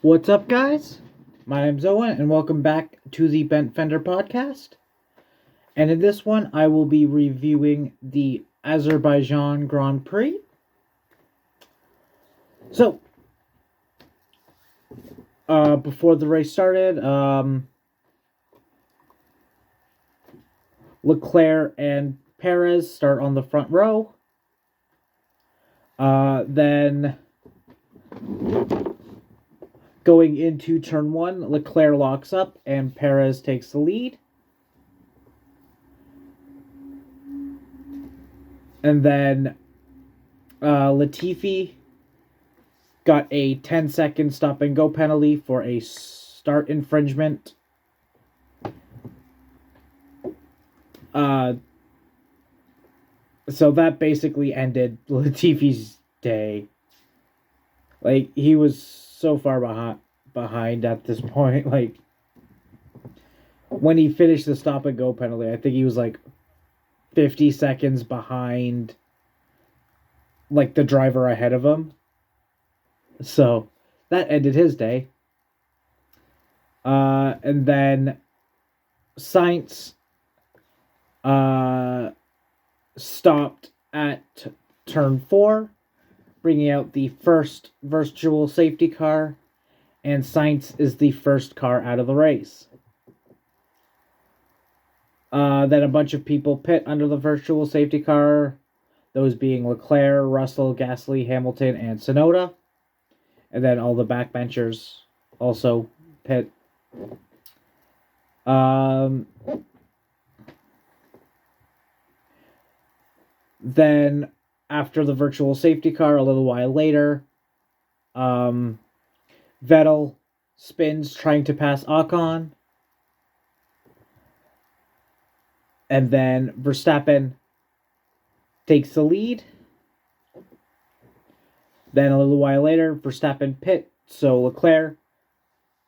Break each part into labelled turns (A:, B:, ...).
A: What's up, guys? My name's Owen, and welcome back to the Bent Fender podcast. And in this one, I will be reviewing the Azerbaijan Grand Prix. So, before the race started, Leclerc and Perez start on the front row. Then, going into turn one, Leclerc locks up and Perez takes the lead. And then Latifi got a 10-second stop and go penalty for a start infringement. So that basically ended Latifi's day. Like, he was so far behind at this point. Like, when he finished the stop and go penalty, I think he was like 50 seconds behind, like, the driver ahead of him. So that ended his day. And then Sainz stopped at turn 4, bringing out the first virtual safety car, and Sainz is the first car out of the race. Then a bunch of people pit under the virtual safety car, those being Leclerc, Russell, Gasly, Hamilton, and Tsunoda. And then all the backbenchers also pit. Then, after the virtual safety car, a little while later, Vettel spins trying to pass Ocon. And then Verstappen takes the lead. Then, a little while later, Verstappen pit, so Leclerc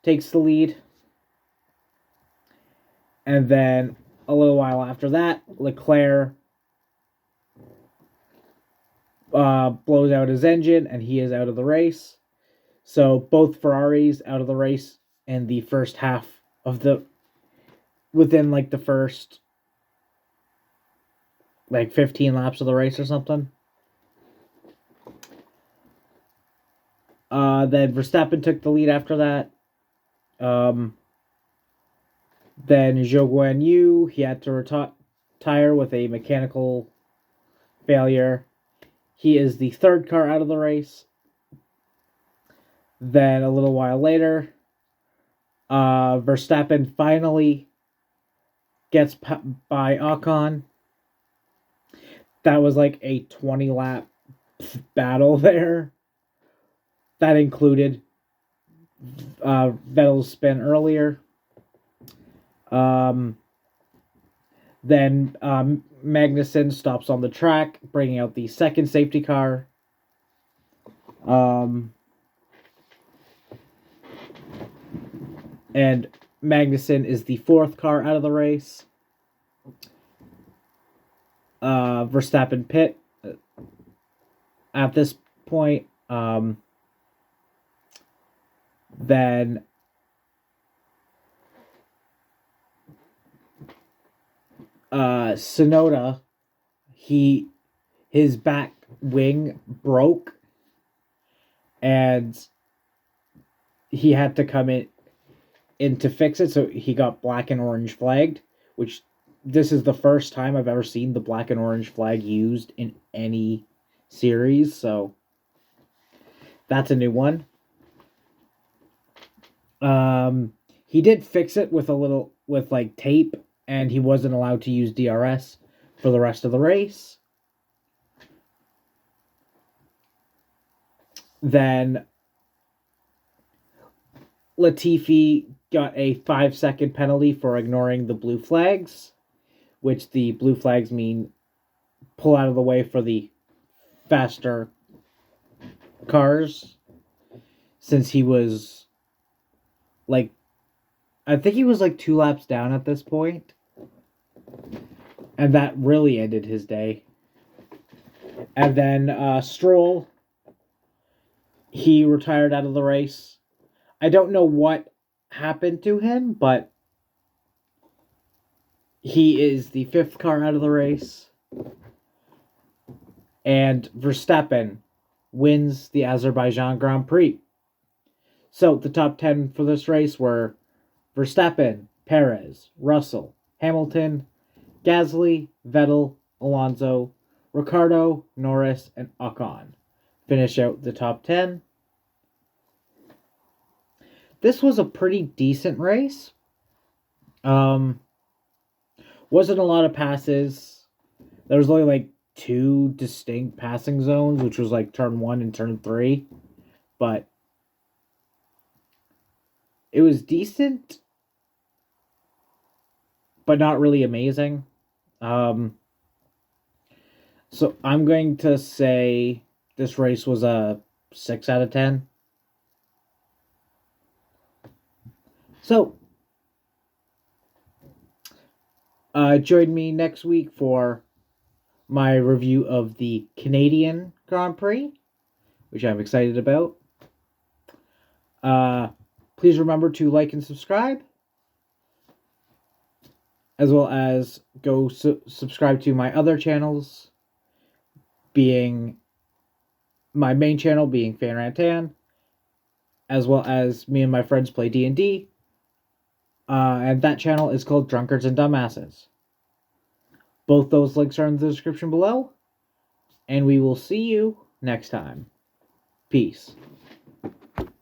A: takes the lead. And then, a little while after that, Leclerc blows out his engine, and he is out of the race. So both Ferraris out of the race in the first half of within like the first 15 laps of the race or something. Then Verstappen took the lead after that. Then Zhou Guan Yu, he had to retire with a mechanical failure. He is the third car out of the race. Then a little while later, Verstappen finally gets by Ocon. That was like a 20-lap battle there. That included Vettel's spin earlier. Then Magnussen stops on the track, bringing out the second safety car. And Magnussen is the fourth car out of the race. Verstappen pit at this point. Then Tsunoda, his back wing broke, and he had to come in to fix it, so he got black and orange flagged, which this is the first time I've ever seen the black and orange flag used in any series, so that's a new one. He did fix it with tape, and he wasn't allowed to use DRS for the rest of the race. Then Latifi got a 5-second penalty for ignoring the blue flags, which the blue flags mean pull out of the way for the faster cars, since he was I think he was 2 laps down at this point, and that really ended his day. And then Stroll, he retired out of the race I don't know what happened to him, but he is the 5th car out of the race. And Verstappen wins the Azerbaijan Grand Prix. So the top 10 for this race were Verstappen, Perez, Russell, Hamilton, Gasly, Vettel, Alonso, Ricciardo, Norris, and Ocon. Finish out the top 10. This was a pretty decent race. Wasn't a lot of passes. There was only like 2 distinct passing zones, which was like turn 1 and turn 3. But it was decent, but not really amazing. So I'm going to say this race was a 6 out of 10. So, join me next week for my review of the Canadian Grand Prix, which I'm excited about. Please remember to like and subscribe, as well as go subscribe to my other channels, being my main channel being Fan Rantan, as well as me and my friends play D&D, and that channel is called Drunkards and Dumbasses. Both those links are in the description below, and we will see you next time. Peace.